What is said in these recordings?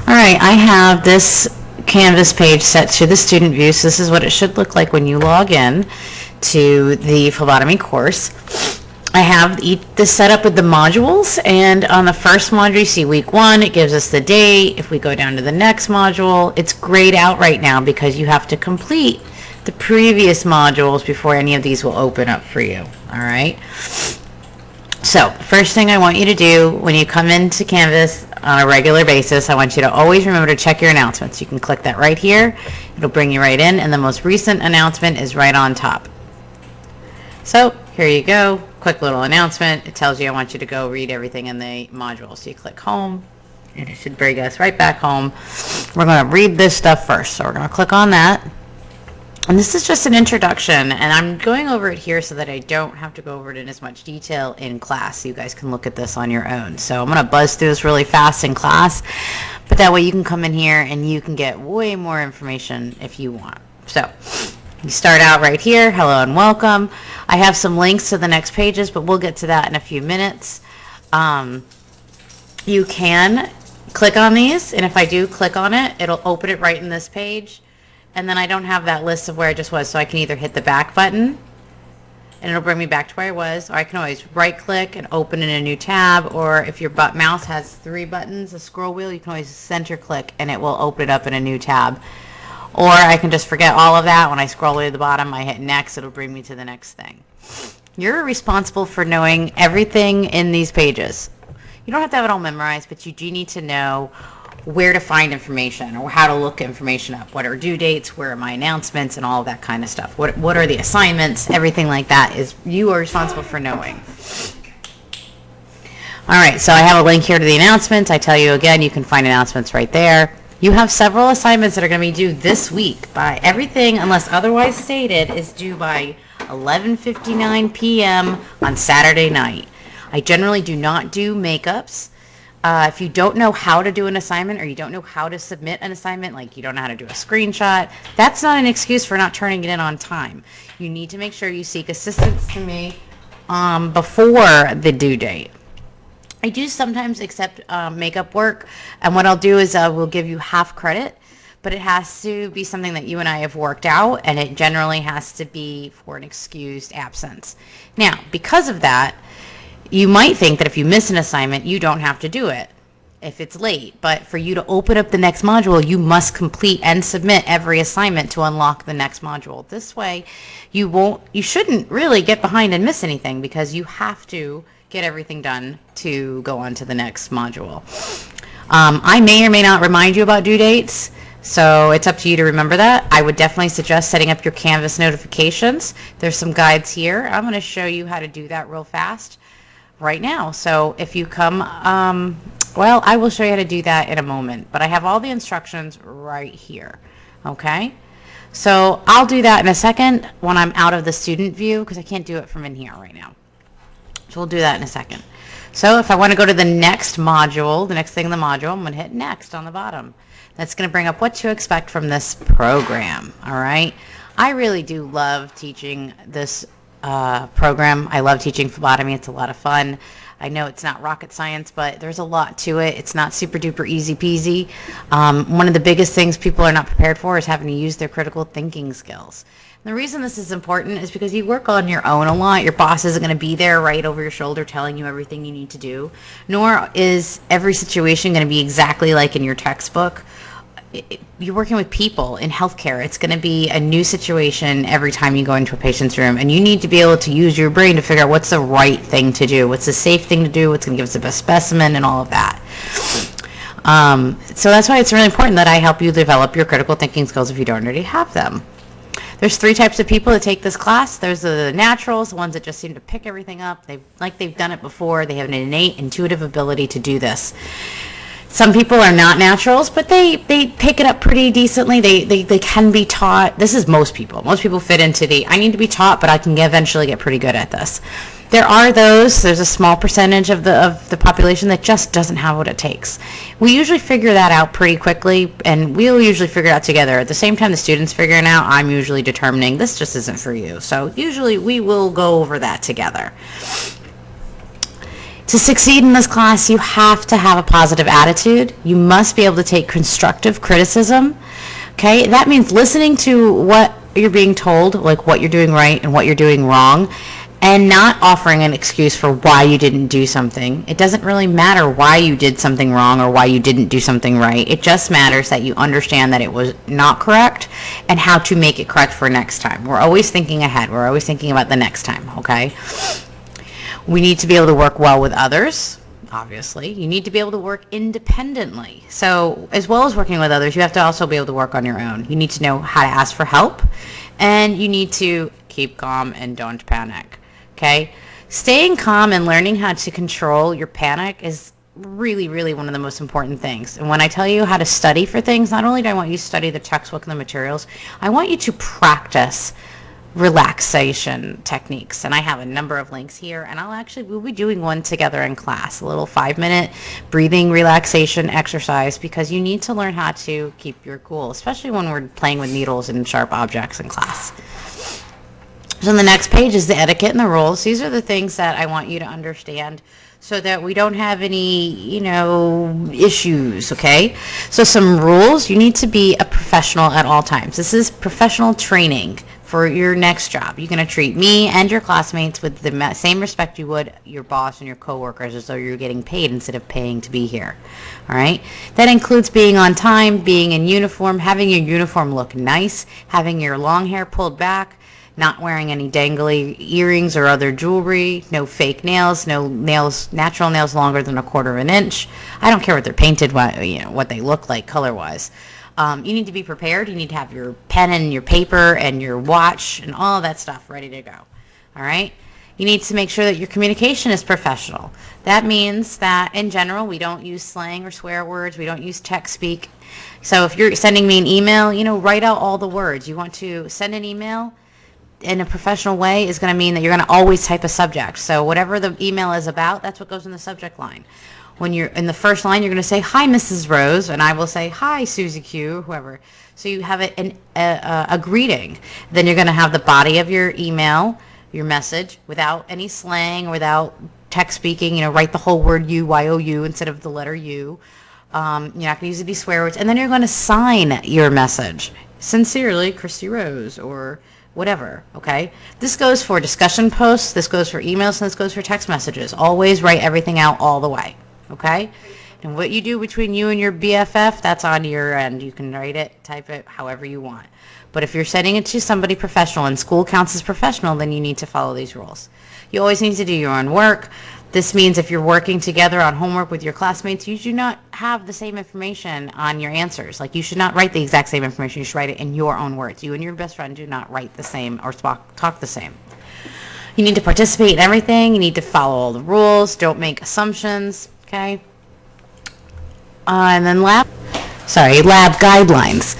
All right, I have this Canvas page set to the student view, so this is what it should look like when you log in to the phlebotomy course. I have this set up with the modules, and on the first module, you see week 1, it gives us the date. If we go down to the next module, it's grayed out right now because you have to complete the previous modules before any of these will open up for you, all right? So, first thing I want you to do when you come into Canvas on a regular basis, I want you to always remember to check your announcements. You can click that right here. It'll bring you right in, and the most recent announcement is right on top. So, here you go. Quick little announcement. It tells you I want you to go read everything in the module. So you click home, and it should bring us right back home. We're going to read this stuff first. So we're going to click on that. And this is just an introduction, and I'm going over it here so that I don't have to go over it in as much detail in class, so you guys can look at this on your own. So I'm going to buzz through this really fast in class, but that way you can come in here and you can get way more information if you want. So you start out right here, hello and welcome. I have some links to the next pages, but we'll get to that in a few minutes. You can click on these, and if I do click on it, it'll open it right in this page. And then I don't have that list of where I just was, so I can either hit the back button, and it'll bring me back to where I was, or I can always right-click and open in a new tab, or if your mouse has 3 buttons, a scroll wheel, you can always center-click, and it will open it up in a new tab. Or I can just forget all of that. When I scroll to the bottom, I hit next, it'll bring me to the next thing. You're responsible for knowing everything in these pages. You don't have to have it all memorized, but you do need to know where to find information or how to look information up. What are due dates? Where are my announcements and all of that kind of stuff? What are the assignments? Everything like that is you are responsible for knowing. All right, so I have a link here to the announcements. I tell you again, you can find announcements right there. You have several assignments that are going to be due this week. By everything, unless otherwise stated, is due by 11:59 p.m. on Saturday night. I generally do not do makeups. If you don't know how to do an assignment, or you don't know how to submit an assignment, like you don't know how to do a screenshot, that's not an excuse for not turning it in on time. You need to make sure you seek assistance to me before the due date. I do sometimes accept makeup work, and what I'll do is we'll give you half credit, but it has to be something that you and I have worked out, and it generally has to be for an excused absence. Now, because of that, you might think that if you miss an assignment, you don't have to do it if it's late, but for you to open up the next module, you must complete and submit every assignment to unlock the next module. This way, you shouldn't really get behind and miss anything, because you have to get everything done to go on to the next module. I may or may not remind you about due dates, so it's up to you to remember that. I would definitely suggest setting up your Canvas notifications. There's some guides here. I'm going to show you how to do that real fast right now. So if you come, well, I will show you how to do that in a moment, but I have all the instructions right here, okay? So I'll do that in a second when I'm out of the student view, because I can't do it from in here right now. So we'll do that in a second. So if I want to go to the next module, the next thing in the module, I'm going to hit next on the bottom. That's going to bring up what to expect from this program, all right? I really do love teaching this program. I love teaching phlebotomy. It's a lot of fun. I know it's not rocket science, but there's a lot to it. It's not super duper easy peasy. One of the biggest things people are not prepared for is having to use their critical thinking skills. The reason this is important is because you work on your own a lot. Your boss isn't going to be there right over your shoulder telling you everything you need to do, nor is every situation going to be exactly like in your textbook. You're working with people in healthcare. It's going to be a new situation every time you go into a patient's room, and you need to be able to use your brain to figure out what's the right thing to do, what's the safe thing to do, what's going to give us the best specimen, and all of that. So that's why it's really important that I help you develop your critical thinking skills if you don't already have them. There's 3 types of people that take this class. There's the naturals, the ones that just seem to pick everything up. They've done it before. They have an innate, intuitive ability to do this. Some people are not naturals, but they pick it up pretty decently. They can be taught. This is most people. Most people fit into the, I need to be taught, but I can eventually get pretty good at this. There's a small percentage of the population that just doesn't have what it takes. We usually figure that out pretty quickly, and we'll usually figure it out together. At the same time the student's figuring out, I'm usually determining this just isn't for you. So usually we will go over that together. To succeed in this class, you have to have a positive attitude. You must be able to take constructive criticism. Okay, that means listening to what you're being told, like what you're doing right and what you're doing wrong, and not offering an excuse for why you didn't do something. It doesn't really matter why you did something wrong or why you didn't do something right. It just matters that you understand that it was not correct and how to make it correct for next time. We're always thinking ahead. We're always thinking about the next time, okay? We need to be able to work well with others. Obviously, you need to be able to work independently. So as well as working with others, you have to also be able to work on your own. You need to know how to ask for help, and you need to keep calm and don't panic. Okay? Staying calm and learning how to control your panic is really, really one of the most important things. And when I tell you how to study for things, not only do I want you to study the textbook and the materials, I want you to practice relaxation techniques, and I have a number of links here, and we'll be doing one together in class, a little 5-minute breathing relaxation exercise, because you need to learn how to keep your cool, especially when we're playing with needles and sharp objects in class. So the next page is the etiquette and the rules. These are the things that I want you to understand so that we don't have any, issues, okay? So some rules: you need to be a professional at all times. This is professional training for your next job. You're going to treat me and your classmates with the same respect you would your boss and your coworkers, as though you're getting paid instead of paying to be here. All right? That includes being on time, being in uniform, having your uniform look nice, having your long hair pulled back, not wearing any dangly earrings or other jewelry, no fake nails, no nails, natural nails longer than 1/4 of an inch. I don't care what they're painted, what they look like color-wise. You need to be prepared. You need to have your pen and your paper and your watch and all of that stuff ready to go. All right? You need to make sure that your communication is professional. That means that in general, we don't use slang or swear words. We don't use text speak. So if you're sending me an email, write out all the words. You want to send an email in a professional way is going to mean that you're going to always type a subject. So whatever the email is about, that's what goes in the subject line. When you're in the first line, you're going to say, "Hi, Mrs. Rose," and I will say, "Hi, Susie Q," whoever. So you have a greeting. Then you're going to have the body of your email, your message, without any slang, without text speaking. Write the whole word U, instead of the letter U. You're not going to use any swear words. And then you're going to sign your message. Sincerely, Christy Rose, or whatever, okay? This goes for discussion posts, this goes for emails, and this goes for text messages. Always write everything out all the way. Okay? And what you do between you and your BFF, that's on your end. You can write it, type it, however you want. But if you're sending it to somebody professional and school counts as professional, then you need to follow these rules. You always need to do your own work. This means if you're working together on homework with your classmates, you do not have the same information on your answers. Like, you should not write the exact same information. You should write it in your own words. You and your best friend do not write the same or talk the same. You need to participate in everything. You need to follow all the rules. Don't make assumptions. Okay. And then lab guidelines.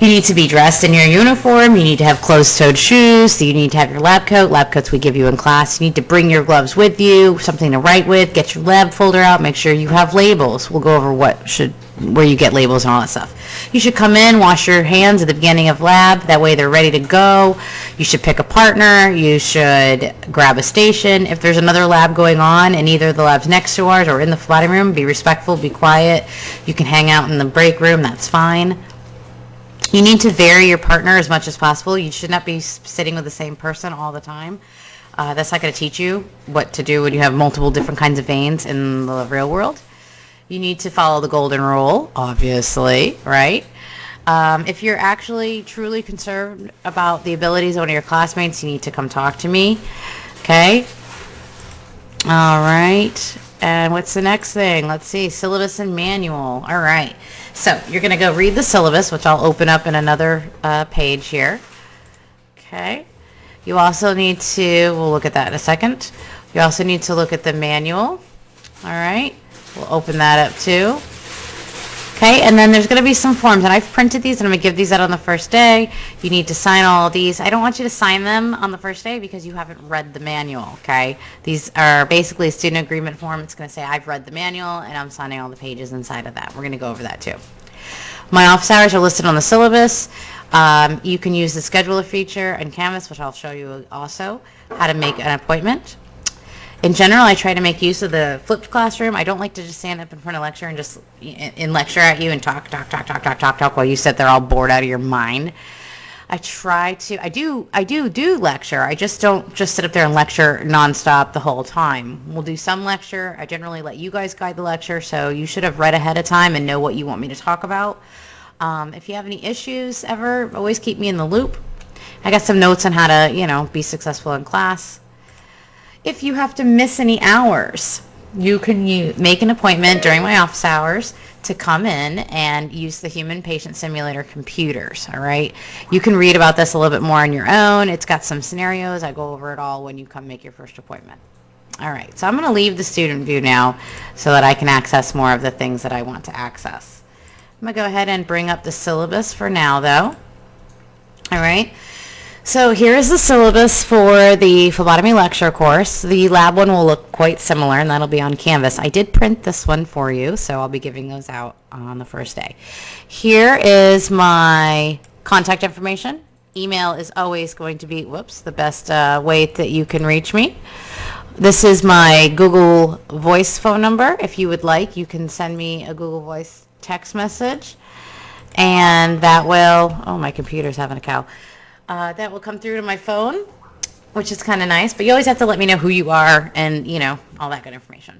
You need to be dressed in your uniform. You need to have closed-toed shoes. You need to have your lab coat. Lab coats we give you in class. You need to bring your gloves with you, something to write with. Get your lab folder out. Make sure you have labels. We'll go over where you get labels and all that stuff. You should come in, wash your hands at the beginning of lab. That way they're ready to go. You should pick a partner. You should grab a station. If there's another lab going on and either the lab's next to ours or in the phlebotomy room, be respectful, be quiet. You can hang out in the break room. That's fine. You need to vary your partner as much as possible. You should not be sitting with the same person all the time. That's not going to teach you what to do when you have multiple different kinds of veins in the real world. You need to follow the golden rule, obviously, right? If you're actually truly concerned about the abilities of one of your classmates, you need to come talk to me, okay? All right. And what's the next thing? Let's see, syllabus and manual. All right. So you're going to go read the syllabus, which I'll open up in another page here. Okay. You also need to, we'll look at that in a second. You also need to look at the manual. All right. We'll open that up too. Okay, and then there's going to be some forms, and I've printed these, and I'm going to give these out on the first day. You need to sign all of these. I don't want you to sign them on the first day because you haven't read the manual, okay? These are basically a student agreement form. It's going to say, I've read the manual, and I'm signing all the pages inside of that. We're going to go over that too. My office hours are listed on the syllabus. You can use the scheduler feature in Canvas, which I'll show you also, how to make an appointment. In general, I try to make use of the flipped classroom. I don't like to just stand up in front of lecture and just in lecture at you and talk while you sit there all bored out of your mind. I do lecture. I just don't just sit up there and lecture nonstop the whole time. We'll do some lecture. I generally let you guys guide the lecture, so you should have read ahead of time and know what you want me to talk about. If you have any issues ever, always keep me in the loop. I got some notes on how to, be successful in class. If you have to miss any hours, you can make an appointment during my office hours to come in and use the Human Patient Simulator computers, all right? You can read about this a little bit more on your own. It's got some scenarios. I go over it all when you come make your first appointment. All right, so I'm going to leave the student view now so that I can access more of the things that I want to access. I'm going to go ahead and bring up the syllabus for now, though. All right. So here is the syllabus for the phlebotomy lecture course. The lab one will look quite similar, and that'll be on Canvas. I did print this one for you, so I'll be giving those out on the first day. Here is my contact information. Email is always going to be, the best way that you can reach me. This is my Google Voice phone number. If you would like, you can send me a Google Voice text message, and that will, my computer's having a cow. That will come through to my phone, which is kind of nice, but you always have to let me know who you are and, all that good information.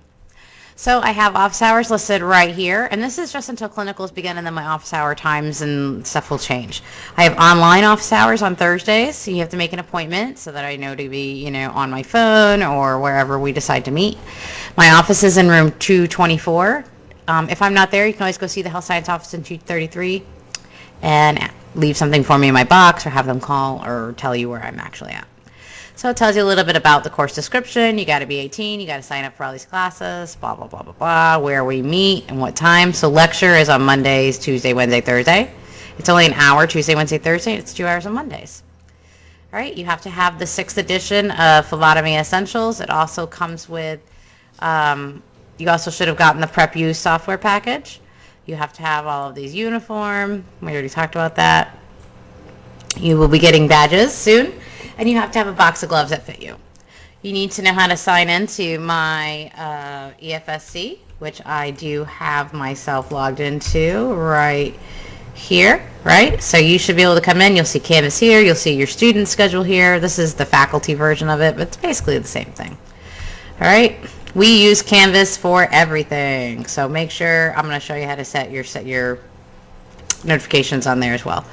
So I have office hours listed right here, and this is just until clinicals begin, and then my office hour times and stuff will change. I have online office hours on Thursdays, so you have to make an appointment so that I know to be, on my phone or wherever we decide to meet. My office is in room 224. If I'm not there, you can always go see the health science office in 233 and leave something for me in my box or have them call or tell you where I'm actually at. So it tells you a little bit about the course description. You got to be 18. You got to sign up for all these classes, blah, blah, blah, blah, blah, where we meet and what time. So lecture is on Mondays, Tuesday, Wednesday, Thursday. It's only an hour, Tuesday, Wednesday, Thursday. It's 2 hours on Mondays. All right, you have to have the 6th edition of Phlebotomy Essentials. It also comes with, you also should have gotten the Prep U software package. You have to have all of these uniform. We already talked about that. You will be getting badges soon. And you have to have a box of gloves that fit you. You need to know how to sign into my EFSC, which I do have myself logged into right here, right? So you should be able to come in. You'll see Canvas here. You'll see your student schedule here. This is the faculty version of it, but it's basically the same thing. All right. We use Canvas for everything, so make sure, I'm going to show you how to set your notifications on there as well.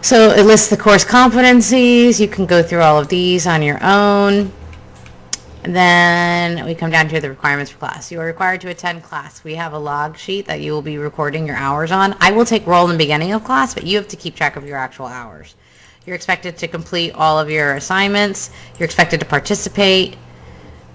So it lists the course competencies. You can go through all of these on your own. And then we come down to the requirements for class. You are required to attend class. We have a log sheet that you will be recording your hours on. I will take roll in the beginning of class, but you have to keep track of your actual hours. You're expected to complete all of your assignments. You're expected to participate.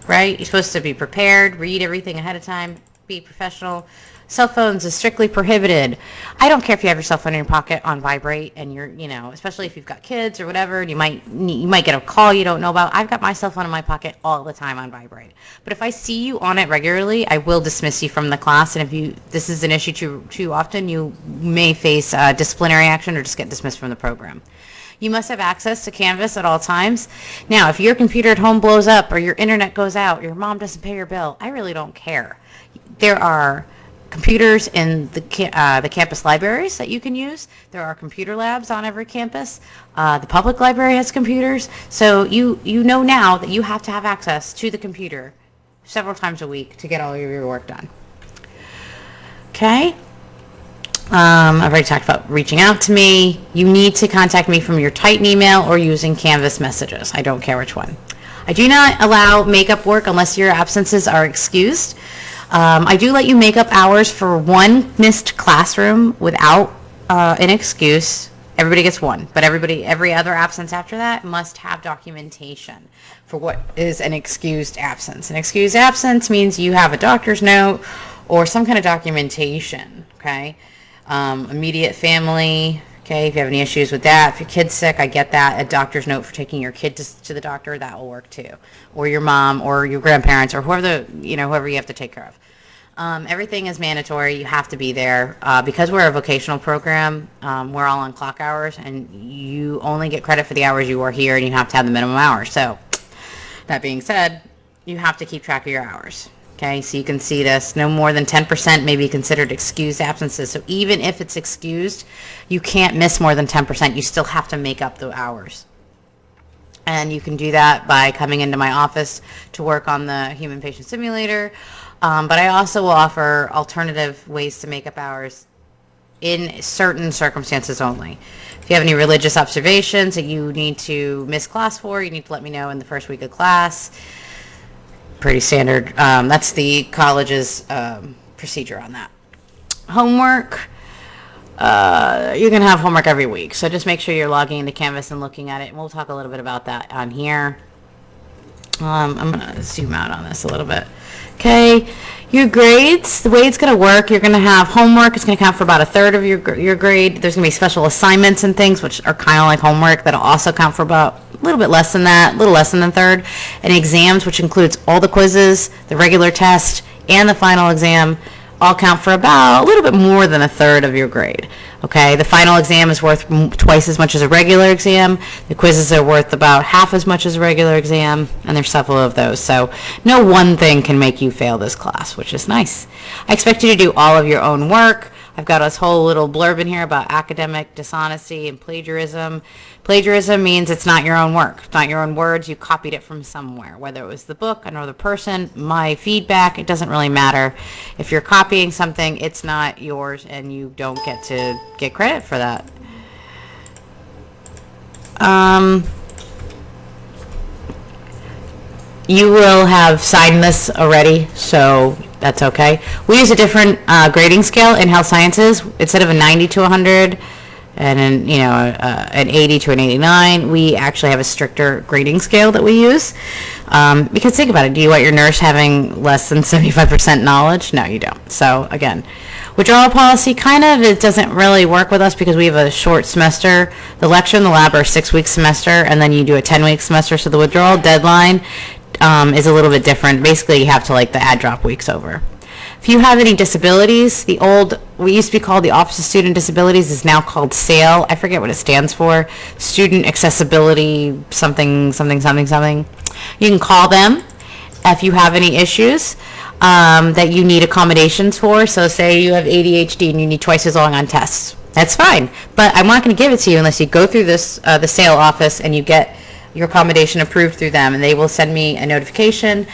Right? You're supposed to be prepared, read everything ahead of time, be professional. Cell phones is strictly prohibited. I don't care if you have your cell phone in your pocket on vibrate and you're, especially if you've got kids or whatever, and you might get a call you don't know about. I've got my cell phone in my pocket all the time on vibrate. But if I see you on it regularly, I will dismiss you from the class, and if this is an issue too often, you may face disciplinary action or just get dismissed from the program. You must have access to Canvas at all times. Now, if your computer at home blows up or your internet goes out, your mom doesn't pay your bill, I really don't care. There are computers in the campus libraries that you can use. There are computer labs on every campus. The public library has computers. So you know now that you have to have access to the computer several times a week to get all of your work done. Okay? I've already talked about reaching out to me. You need to contact me from your Titan email or using Canvas messages. I don't care which one. I do not allow makeup work unless your absences are excused. I do let you make up hours for one missed classroom without an excuse. Everybody gets one, but every other absence after that must have documentation for what is an excused absence. An excused absence means you have a doctor's note or some kind of documentation, okay? Immediate family, okay, if you have any issues with that. If your kid's sick, I get that. A doctor's note for taking your kid to the doctor, that will work too. Or your mom or your grandparents or whoever you have to take care of. Everything is mandatory. You have to be there. Because we're a vocational program, we're all on clock hours, and you only get credit for the hours you are here, and you have to have the minimum hours. So that being said, you have to keep track of your hours. Okay, so you can see this. No more than 10% may be considered excused absences. So even if it's excused, you can't miss more than 10%. You still have to make up the hours. And you can do that by coming into my office to work on the human patient simulator. But I also will offer alternative ways to make up hours in certain circumstances only. If you have any religious observations that you need to miss class for, you need to let me know in the first week of class. Pretty standard. That's the college's procedure on that. Homework. You can have homework every week, so just make sure you're logging into Canvas and looking at it, and we'll talk a little bit about that on here. I'm going to zoom out on this a little bit. Okay, your grades, the way it's going to work, you're going to have homework. It's going to count for about a third of your grade. There's going to be special assignments and things, which are kind of like homework. That'll also count for about a little bit less than that, a little less than a third. And exams, which includes all the quizzes, the regular test, and the final exam, all count for about a little bit more than a third of your grade. Okay, the final exam is worth twice as much as a regular exam. The quizzes are worth about half as much as a regular exam, and there's several of those. So no one thing can make you fail this class, which is nice. I expect you to do all of your own work. I've got this whole little blurb in here about academic dishonesty and plagiarism. Plagiarism means it's not your own work. It's not your own words. You copied it from somewhere, whether it was the book, another person, my feedback. It doesn't really matter. If you're copying something, it's not yours, and you don't get to get credit for that. You will have signed this already, so that's okay. We use a different grading scale in health sciences. Instead of a 90 to 100 and an 80 to an 89, we actually have a stricter grading scale that we use. Because think about it, do you want your nurse having less than 75% knowledge? No, you don't. So again, withdrawal policy it doesn't really work with us because we have a short semester. The lecture and the lab are a 6-week semester, and then you do a 10-week semester. So the withdrawal deadline is a little bit different. Basically, you have to the add drop weeks over. If you have any disabilities, we used to be called the Office of Student Disabilities, is now called SAIL. I forget what it stands for. Student Accessibility something. You can call them if you have any issues that you need accommodations for. So say you have ADHD and you need twice as long on tests. That's fine. But I'm not going to give it to you unless you go through the SAIL office and you get your accommodation approved through them, and they will send me a notification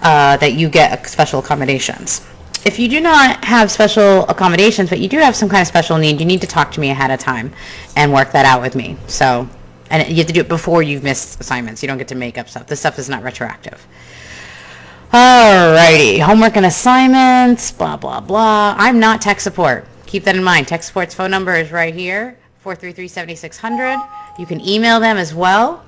that you get special accommodations. If you do not have special accommodations, but you do have some kind of special need, you need to talk to me ahead of time and work that out with me. So, and you have to do it before you've missed assignments. You don't get to make up stuff. This stuff is not retroactive. Alrighty, homework and assignments, blah, blah, blah. I'm not tech support. Keep that in mind. Tech support's phone number is right here, 433-7600. You can email them as well.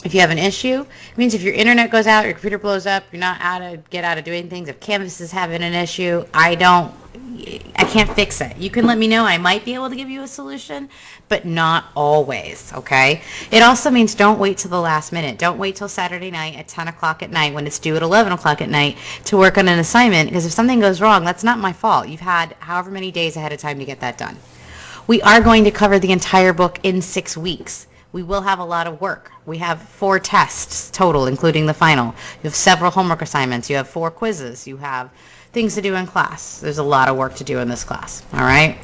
If you have an issue, it means if your internet goes out, your computer blows up, you're not get out of doing things. If Canvas is having an issue, I can't fix it. You can let me know. I might be able to give you a solution, but not always, okay? It also means don't wait till the last minute. Don't wait till Saturday night at 10 o'clock at night when it's due at 11 o'clock at night to work on an assignment, because if something goes wrong, that's not my fault. You've had however many days ahead of time to get that done. We are going to cover the entire book in 6 weeks. We will have a lot of work. We have 4 tests total, including the final. You have several homework assignments. You have 4 quizzes. You have things to do in class. There's a lot of work to do in this class. All right?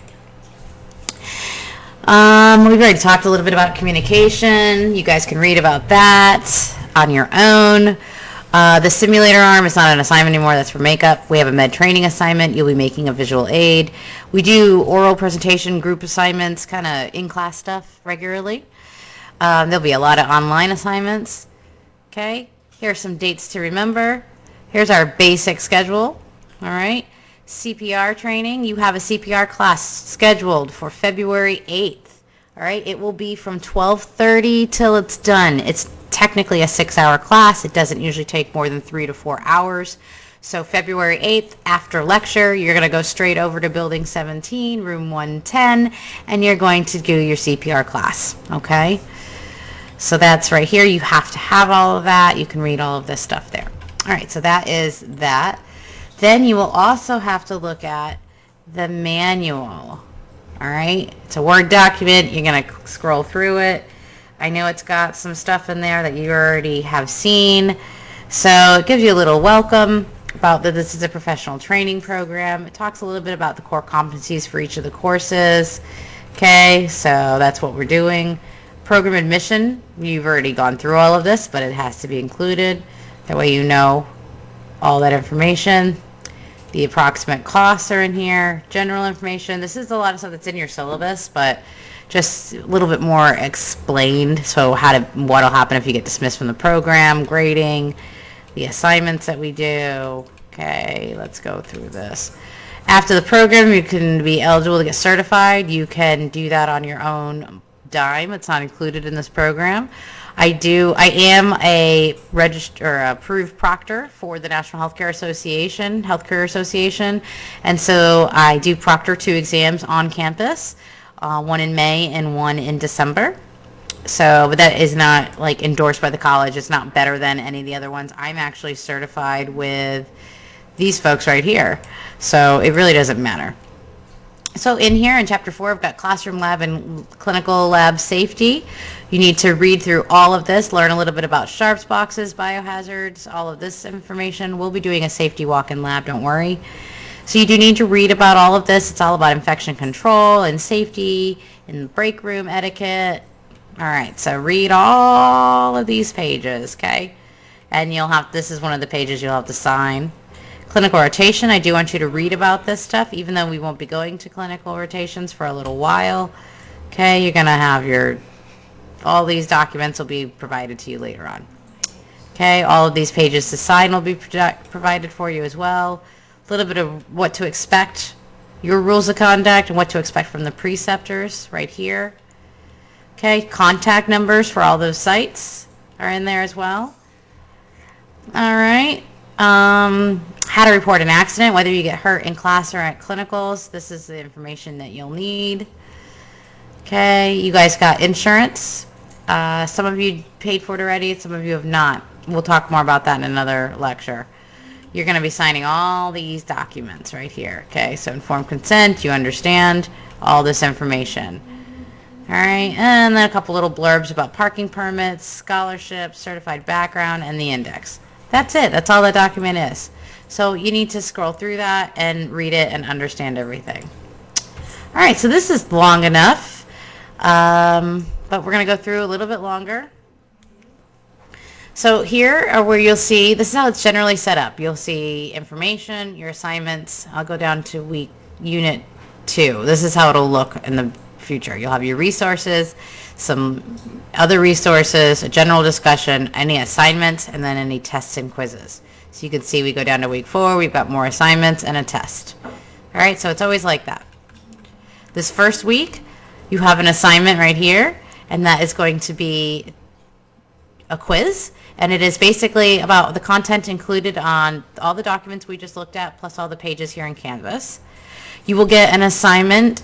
We've already talked a little bit about communication. You guys can read about that on your own. The simulator arm is not an assignment anymore. That's for makeup. We have a med training assignment. You'll be making a visual aid. We do oral presentation, group assignments, kind of in-class stuff regularly. There'll be a lot of online assignments. Okay, here are some dates to remember. Here's our basic schedule. All right, CPR training. You have a CPR class scheduled for February 8th. All right, it will be from 12:30 till it's done. It's technically a 6-hour class. It doesn't usually take more than 3 to 4 hours. So February 8th, after lecture, you're going to go straight over to Building 17, Room 110, and you're going to do your CPR class. Okay. So that's right here. You have to have all of that. You can read all of this stuff there. All right, so that is that. Then you will also have to look at the manual. All right, it's a Word document. You're going to scroll through it. I know it's got some stuff in there that you already have seen, So it gives you a little welcome about that this is a professional training program. It talks a little bit about the core competencies for each of the courses. Okay, so that's what we're doing. Program admission, you've already gone through all of this, but it has to be included. That way you know all that information. The approximate costs are in here. General information. This is a lot of stuff that's in your syllabus, but just a little bit more explained. So what'll happen if you get dismissed from the program, grading, the assignments that we do. Okay, let's go through this. After the program, you can be eligible to get certified. You can do that on your own dime. It's not included in this program. I am a registered or approved proctor for the National Healthcare Association, and so I do proctor 2 exams on campus, one in May and one in December. So, but that is not like endorsed by the college. It's not better than any of the other ones. I'm actually certified with these folks right here, so it really doesn't matter. So in here in chapter 4, I've got classroom lab and clinical lab safety. You need to read through all of this, learn a little bit about sharps boxes, biohazards, all of this information. We'll be doing a safety walk in lab, don't worry. So you do need to read about all of this. It's all about infection control and safety in the break room etiquette. All right, so read all of these pages, okay? And this is one of the pages you'll have to sign. Clinical rotation, I do want you to read about this stuff, even though we won't be going to clinical rotations for a little while. Okay, you're going to have all these documents will be provided to you later on. Okay, all of these pages to sign will be provided for you as well. A little bit of what to expect, your rules of conduct, and what to expect from the preceptors right here. Okay, contact numbers for all those sites are in there as well. All right. How to report an accident, whether you get hurt in class or at clinicals. This is the information that you'll need. Okay, you guys got insurance. Some of you paid for it already, some of you have not. We'll talk more about that in another lecture. You're going to be signing all these documents right here. Okay, so informed consent, you understand all this information. All right, and then a couple little blurbs about parking permits, scholarships, certified background, and the index. That's it. That's all the document is. So you need to scroll through that and read it and understand everything. All right, so this is long enough, but we're going to go through a little bit longer. So here are where you'll see, this is how it's generally set up. You'll see information, your assignments. I'll go down to Unit 2. This is how it'll look in the future. You'll have your resources, some other resources, a general discussion, any assignments, and then any tests and quizzes. So you can see we go down to week 4, we've got more assignments and a test. All right, so it's always like that. This first week, you have an assignment right here, and that is going to be a quiz, and it is basically about the content included on all the documents we just looked at, plus all the pages here in Canvas. You will get an assignment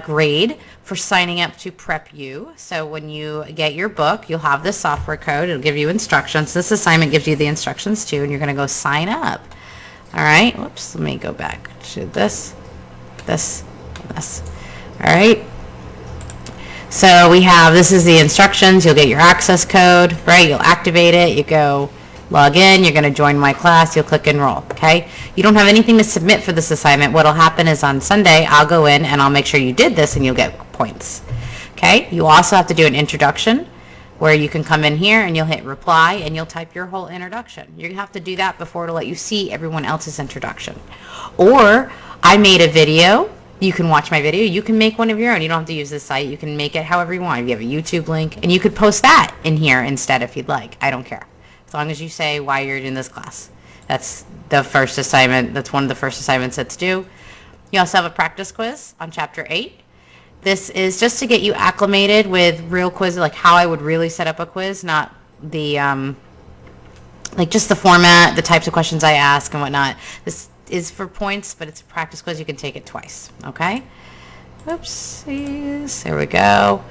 grade for signing up to Prep U. So when you get your book, you'll have this software code. It'll give you instructions. This assignment gives you the instructions too, and you're going to go sign up. All right. Whoops. Let me go back to this. All right. So this is the instructions. You'll get your access code, right? You'll activate it. You go log in. You're going to join my class. You'll click enroll. Okay. You don't have anything to submit for this assignment. What'll happen is on Sunday, I'll go in and I'll make sure you did this and you'll get points. Okay. You also have to do an introduction where you can come in here and you'll hit reply and you'll type your whole introduction. You have to do that before it'll let you see everyone else's introduction. Or I made a video. You can watch my video. You can make one of your own. You don't have to use this site. You can make it however you want. You have a YouTube link, and you could post that in here instead if you'd like. I don't care. As long as you say why you're in this class. That's the first assignment. That's one of the first assignments that's due. You also have a practice quiz on Chapter 8. This is just to get you acclimated with real quizzes, like how I would really set up a quiz, not the, like just the format, the types of questions I ask and whatnot. This is for points, but it's a practice quiz. You can take it twice. Okay. Oopsies. There we go.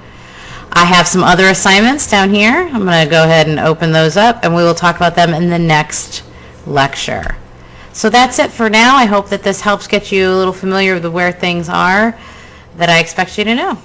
I have some other assignments down here. I'm going to go ahead and open those up, and we will talk about them in the next lecture. So that's it for now. I hope that this helps get you a little familiar with where things are that I expect you to know.